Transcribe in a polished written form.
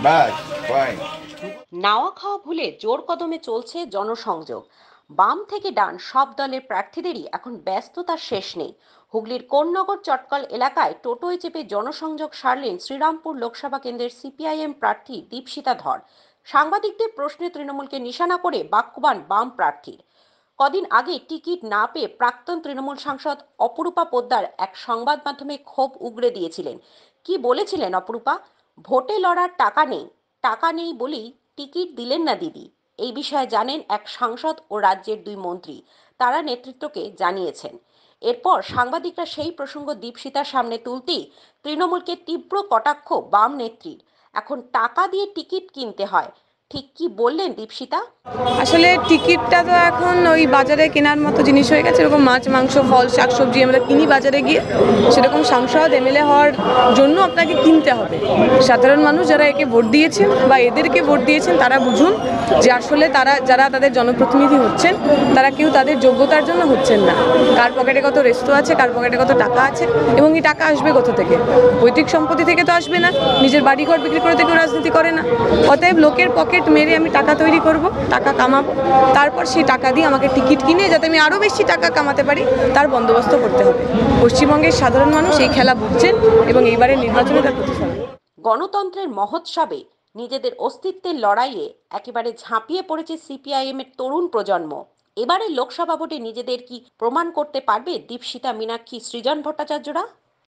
ব্যাস, ফাইন। নাওয়া খাওয়া ভুলে জোর কদমে চলছে জনসংযোগ। বাম থেকে ডান সব দলের প্রার্থীদেরই এখন ব্যস্ততার শেষ নেই। হুগলির কোন্নগর চটকল এলাকায় টোটোয় চেপে জনসংযোগ সারলেন শ্রীরামপুর লোকসভা কেন্দ্রের সিপিআইএম প্রার্থী দীপশিতা ধর। সাংবাদিকদের প্রশ্নে তৃণমূলকে নিশানা করে বাক্যবাণ বাম প্রার্থীর। কদিন আগে টিকিট না পেয়ে প্রাক্তন তৃণমূল সাংসদ অপরূপা পোদ্দার এক সংবাদ মাধ্যমে ক্ষোভ উগরে দিয়েছিলেন। কি বলেছিলেন অপরূপা? ভোটে লড়ার টাকা নেই বলেই টিকিট দিলেন না দিদি। এই বিষয়ে জানেন এক সাংসদ ও রাজ্যের দুই মন্ত্রী, তারা নেতৃত্বকে জানিয়েছেন। এরপর সাংবাদিকরা সেই প্রসঙ্গ দীপশিতার সামনে তুলতেই তৃণমূলকে তীব্র কটাক্ষ বাম নেত্রীর। এখন টাকা দিয়ে টিকিট কিনতে হয়, ঠিক কি বললেন দীপশিতা? আসলে টিকিটটা তো এখন ওই বাজারে কেনার মতো জিনিস হয়ে গেছে। এরকম মাছ, মাংস, ফল, শাকসবজি আমরা কিনি বাজারে গিয়ে, সেরকম সাংসদ এমএলএ হওয়ার জন্য আপনাকে কিনতে হবে। সাধারণ মানুষ যারা একে ভোট দিয়েছেন বা এদেরকে ভোট দিয়েছেন তারা বুঝুন যে আসলে যারা তাদের জনপ্রতিনিধি হচ্ছেন তারা কেউ তাদের যোগ্যতার জন্য হচ্ছেন না। কার পকেটে কত রেস্তো আছে, কার পকেটে কত টাকা আছে, এবং এই টাকা আসবে কোথা থেকে? পৈতৃক সম্পত্তি থেকে তো আসবে না, নিজের বাড়িঘর বিক্রি করে তো কেউ রাজনীতি করে না। অতএব লোকের পকেট মেরে আমি টাকা তৈরি করব, টাকা কামাবো, তারপর সেই টাকা দিয়ে আমাকে টিকিট কিনে যাতে আমি আরও বেশি টাকা কামাতে পারি তার বন্দোবস্ত করতে হবে। পশ্চিমবঙ্গের সাধারণ মানুষ এই খেলা বুঝছেন এবং এইবারের নির্বাচনে তার প্রতিফলন। গণতন্ত্রের মহোৎসবে নিজেদের অস্তিত্বের লড়াইয়ে একেবারে ঝাঁপিয়ে পড়েছে সিপিআইএম এর তরুণ প্রজন্ম। এবারে লোকসভা ভোটে নিজেদের কি প্রমাণ করতে পারবে দীপশিতা, মীনাক্ষী, সৃজন ভট্টাচার্যরা?